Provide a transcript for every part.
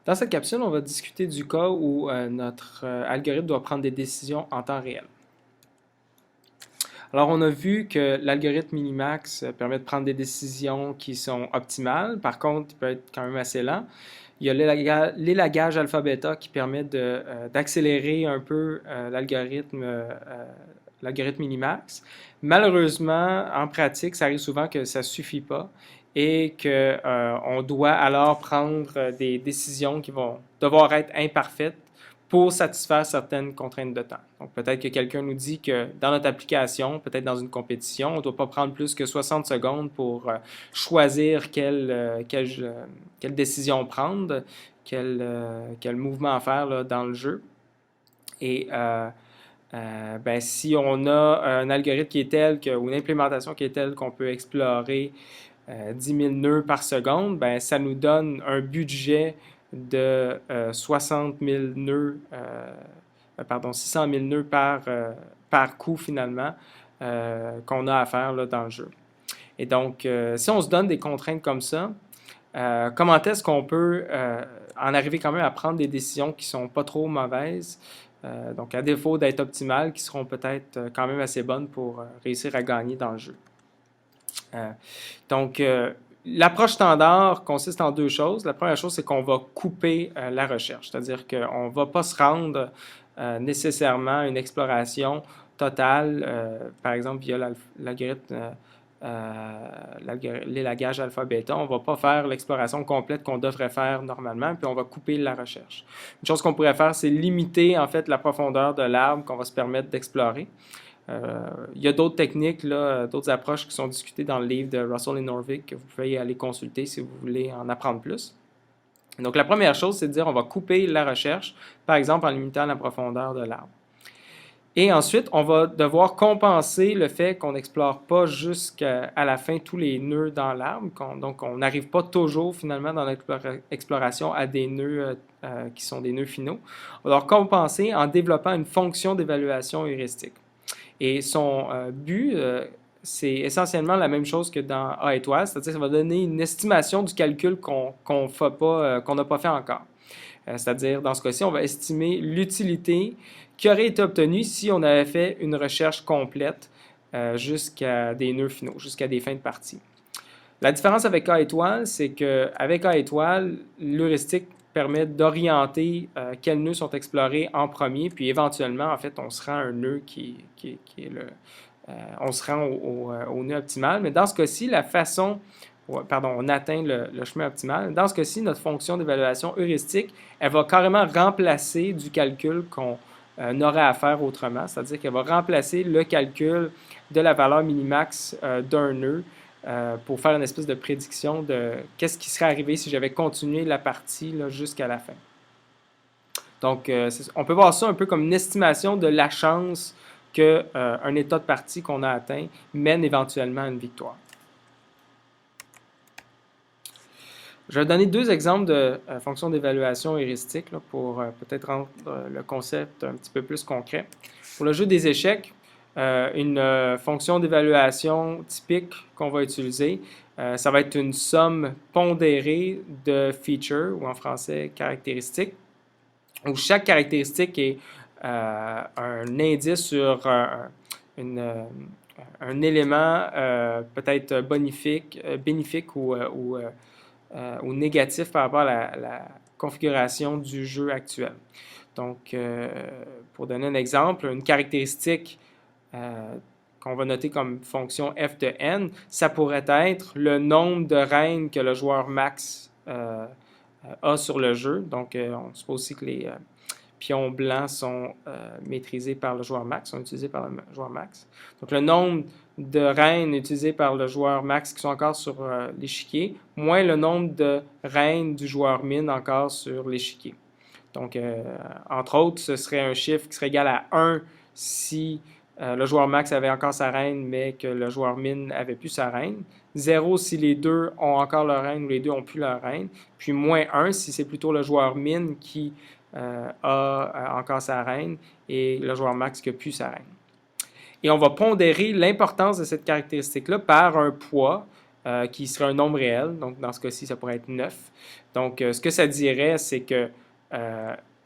Dans cette capsule, on va discuter du cas où notre algorithme doit prendre des décisions en temps réel. Alors, on a vu que l'algorithme Minimax permet de prendre des décisions qui sont optimales. Par contre, il peut être quand même assez lent. Il y a l'élagage alpha-bêta qui permet d'accélérer un peu l'algorithme Minimax. Malheureusement, en pratique, ça arrive souvent que ça ne suffit pas et qu'on doit alors prendre des décisions qui vont devoir être imparfaites pour satisfaire certaines contraintes de temps. Donc, peut-être que quelqu'un nous dit que dans notre application, peut-être dans une compétition, on ne doit pas prendre plus que 60 secondes pour choisir quelle décision prendre, quel mouvement faire là, dans le jeu. Et si on a un algorithme qui est tel ou une implémentation qui est telle qu'on peut explorer 10 000 nœuds par seconde, ben, ça nous donne un budget de 60 000 nœuds, 600 000 nœuds par coup finalement qu'on a à faire là, dans le jeu. Et donc, si on se donne des contraintes comme ça, comment est-ce qu'on peut en arriver quand même à prendre des décisions qui ne sont pas trop mauvaises, donc à défaut d'être optimales, qui seront peut-être quand même assez bonnes pour réussir à gagner dans le jeu. L'approche standard consiste en deux choses. La première chose, c'est qu'on va couper la recherche, c'est-à-dire qu'on ne va pas se rendre nécessairement à une exploration totale, par exemple via l'algorithme l'élagage alpha-bêta. On ne va pas faire l'exploration complète qu'on devrait faire normalement, puis on va couper la recherche. Une chose qu'on pourrait faire, c'est limiter en fait la profondeur de l'arbre qu'on va se permettre d'explorer. Il y a d'autres techniques, d'autres approches qui sont discutées dans le livre de Russell et Norvig que vous pouvez aller consulter si vous voulez en apprendre plus. Donc, la première chose, c'est de dire on va couper la recherche, par exemple en limitant la profondeur de l'arbre. Et ensuite, on va devoir compenser le fait qu'on n'explore pas jusqu'à la fin tous les nœuds dans l'arbre. Donc, on n'arrive pas toujours finalement dans l'exploration à des nœuds qui sont des nœuds finaux. On va devoir compenser en développant une fonction d'évaluation heuristique. Et son but, c'est essentiellement la même chose que dans A étoile, c'est-à-dire que ça va donner une estimation du calcul qu'on n'a pas fait encore. C'est-à-dire, dans ce cas-ci, on va estimer l'utilité qui aurait été obtenue si on avait fait une recherche complète jusqu'à des nœuds finaux, jusqu'à des fins de partie. La différence avec A étoile, c'est qu'avec A étoile, l'heuristique permet d'orienter quels nœuds sont explorés en premier, puis éventuellement, en fait, on se rend à un nœud qui est on se rend au nœud optimal. Mais dans ce cas-ci, on atteint le chemin optimal. Dans ce cas-ci, notre fonction d'évaluation heuristique, elle va carrément remplacer du calcul qu'on aurait à faire autrement, c'est-à-dire qu'elle va remplacer le calcul de la valeur minimax d'un nœud pour faire une espèce de prédiction de qu'est-ce qui serait arrivé si j'avais continué la partie jusqu'à la fin. Donc, on peut voir ça un peu comme une estimation de la chance qu'un état de partie qu'on a atteint mène éventuellement à une victoire. Je vais donner deux exemples de fonctions d'évaluation heuristique pour peut-être rendre le concept un petit peu plus concret. Pour le jeu des échecs, une fonction d'évaluation typique qu'on va utiliser, ça va être une somme pondérée de features, ou en français caractéristiques, où chaque caractéristique est un indice sur un élément peut-être bénéfique ou négatif par rapport à la configuration du jeu actuel. Donc, pour donner un exemple, une caractéristique qu'on va noter comme fonction f de n, ça pourrait être le nombre de reines que le joueur max a sur le jeu. Donc, on suppose aussi que les pions blancs sont maîtrisés par le joueur max, sont utilisés par le joueur max. Donc, le nombre de reines utilisées par le joueur max qui sont encore sur l'échiquier, moins le nombre de reines du joueur min encore sur l'échiquier. Donc, entre autres, ce serait un chiffre qui serait égal à 1 si le joueur max avait encore sa reine, mais que le joueur min n'avait plus sa reine. 0 si les deux ont encore leur reine ou les deux n'ont plus leur reine. Puis moins 1 si c'est plutôt le joueur min qui a encore sa reine et le joueur max qui n'a plus sa reine. Et on va pondérer l'importance de cette caractéristique-là par un poids qui serait un nombre réel. Donc, dans ce cas-ci, ça pourrait être 9. Donc, ce que ça dirait, c'est que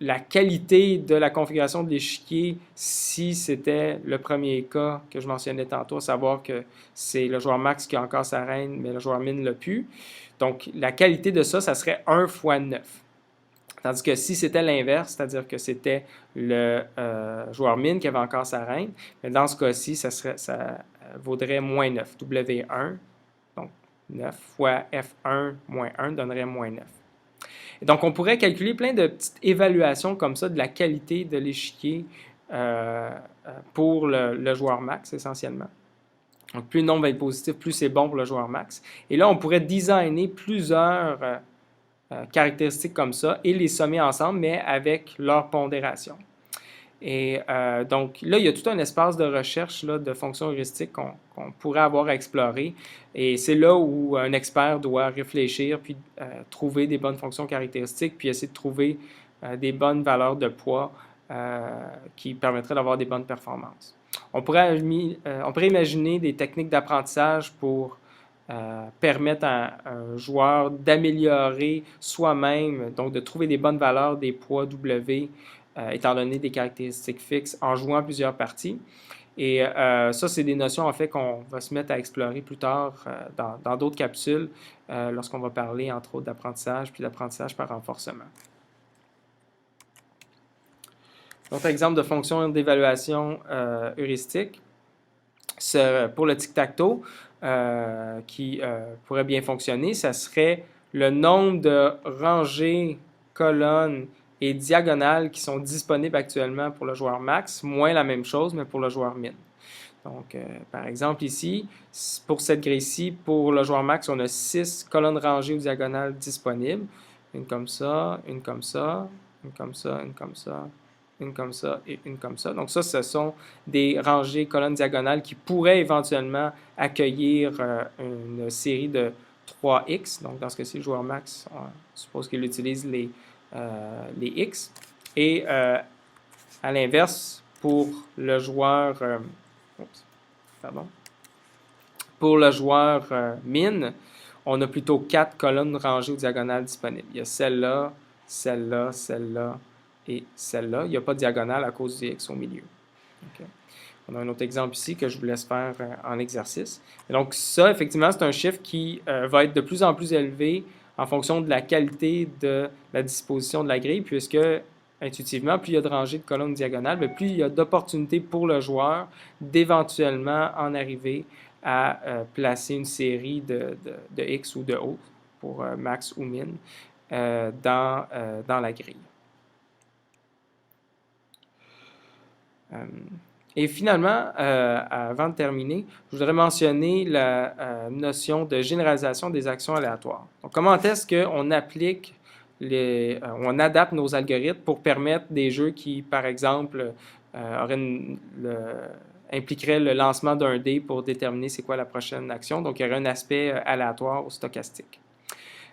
la qualité de la configuration de l'échiquier, si c'était le premier cas que je mentionnais tantôt, à savoir que c'est le joueur max qui a encore sa reine, mais le joueur min ne l'a plus. Donc, la qualité de ça serait 1 fois 9. Tandis que si c'était l'inverse, c'est-à-dire que c'était le joueur min qui avait encore sa reine, mais dans ce cas-ci, ça vaudrait moins 9. W1, donc 9 fois F1 moins 1 donnerait moins 9. Et donc, on pourrait calculer plein de petites évaluations comme ça de la qualité de l'échiquier pour le joueur max, essentiellement. Donc, plus le nombre va être positif, plus c'est bon pour le joueur max. Et là, on pourrait designer plusieurs caractéristiques comme ça et les sommer ensemble, mais avec leur pondération. Et donc là, il y a tout un espace de recherche là, de fonctions heuristiques qu'on pourrait avoir à explorer. Et c'est là où un expert doit réfléchir, puis trouver des bonnes fonctions caractéristiques, puis essayer de trouver des bonnes valeurs de poids qui permettraient d'avoir des bonnes performances. On pourrait imaginer des techniques d'apprentissage pour permettre à un joueur d'améliorer soi-même, donc de trouver des bonnes valeurs des poids W, étant donné des caractéristiques fixes, en jouant plusieurs parties. Et ça, c'est des notions, en fait, qu'on va se mettre à explorer plus tard dans d'autres capsules, lorsqu'on va parler, entre autres, d'apprentissage, puis d'apprentissage par renforcement. Autre exemple de fonction d'évaluation heuristique, pour le tic-tac-toe, qui pourrait bien fonctionner, ça serait le nombre de rangées, colonnes et diagonales qui sont disponibles actuellement pour le joueur max, moins la même chose, mais pour le joueur min. Donc, par exemple, ici, pour cette grille-ci, pour le joueur max, on a 6 colonnes rangées ou diagonales disponibles. Une comme ça, une comme ça, une comme ça, une comme ça, une comme ça et une comme ça. Donc ça, ce sont des rangées colonnes diagonales qui pourraient éventuellement accueillir une série de 3x. Donc dans ce cas-ci, le joueur max, on suppose qu'il utilise les x. Et à l'inverse, pour le joueur pour le joueur min, on a plutôt 4 colonnes rangées ou diagonales disponibles. Il y a celle-là, celle-là, celle-là et celle-là. Il n'y a pas de diagonale à cause du x au milieu. Okay. On a un autre exemple ici que je vous laisse faire en exercice. Et donc ça, effectivement, c'est un chiffre qui va être de plus en plus élevé en fonction de la qualité de la disposition de la grille, puisque intuitivement, plus il y a de rangées de colonnes diagonales, plus il y a d'opportunités pour le joueur d'éventuellement en arriver à placer une série de X ou de O pour max ou min dans la grille. Et finalement, avant de terminer, je voudrais mentionner la notion de généralisation des actions aléatoires. Donc, comment est-ce qu'on applique on adapte nos algorithmes pour permettre des jeux qui, par exemple, impliqueraient le lancement d'un dé pour déterminer c'est quoi la prochaine action. Donc, il y aurait un aspect aléatoire ou stochastique.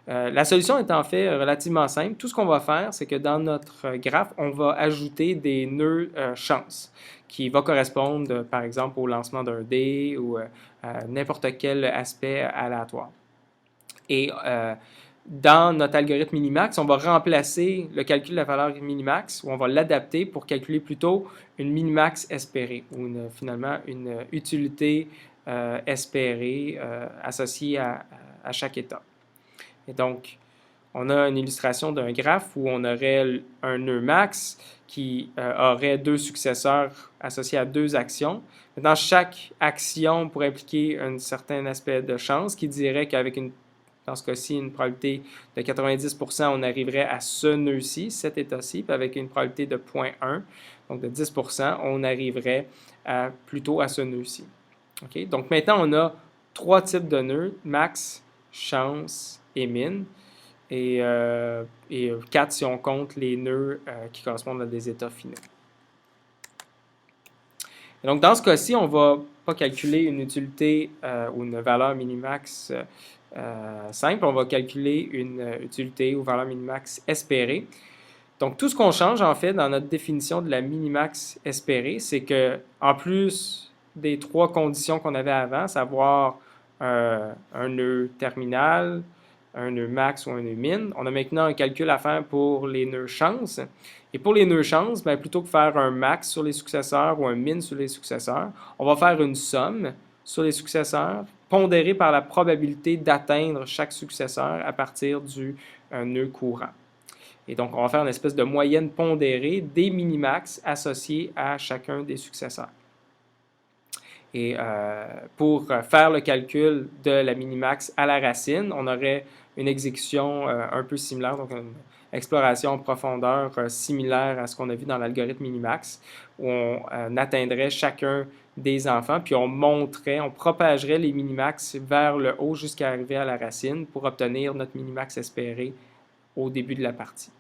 La solution est en fait relativement simple. Tout ce qu'on va faire, c'est que dans notre graphe, on va ajouter des nœuds chance qui va correspondre, par exemple, au lancement d'un dé ou à n'importe quel aspect aléatoire. Et dans notre algorithme minimax, on va remplacer le calcul de la valeur minimax ou on va l'adapter pour calculer plutôt une minimax espérée ou finalement une utilité espérée associée à chaque étape. Et donc, on a une illustration d'un graphe où on aurait un nœud max qui aurait deux successeurs associés à deux actions. Dans chaque action, pour impliquer un certain aspect de chance qui dirait qu'avec dans ce cas-ci, une probabilité de 90%, on arriverait à ce nœud-ci, cet état-ci, puis avec une probabilité de 0.1, donc de 10%, on arriverait plutôt à ce nœud-ci. Okay? Donc maintenant, on a trois types de nœuds, max, chance et min, et 4 si on compte les nœuds qui correspondent à des états finaux. Et donc dans ce cas-ci, on ne va pas calculer une utilité ou une valeur minimax simple, on va calculer une utilité ou valeur minimax espérée. Donc, tout ce qu'on change, en fait, dans notre définition de la minimax espérée, c'est que en plus des trois conditions qu'on avait avant, à savoir un nœud terminal, un nœud max ou un nœud min. On a maintenant un calcul à faire pour les nœuds chance. Et pour les nœuds chance, bien, plutôt que faire un max sur les successeurs ou un min sur les successeurs, on va faire une somme sur les successeurs pondérée par la probabilité d'atteindre chaque successeur à partir du nœud courant. Et donc, on va faire une espèce de moyenne pondérée des minimax associés à chacun des successeurs. Et pour faire le calcul de la minimax à la racine, on aurait une exécution un peu similaire, donc une exploration en profondeur similaire à ce qu'on a vu dans l'algorithme minimax, où on atteindrait chacun des enfants, puis on propagerait les minimax vers le haut jusqu'à arriver à la racine pour obtenir notre minimax espéré au début de la partie.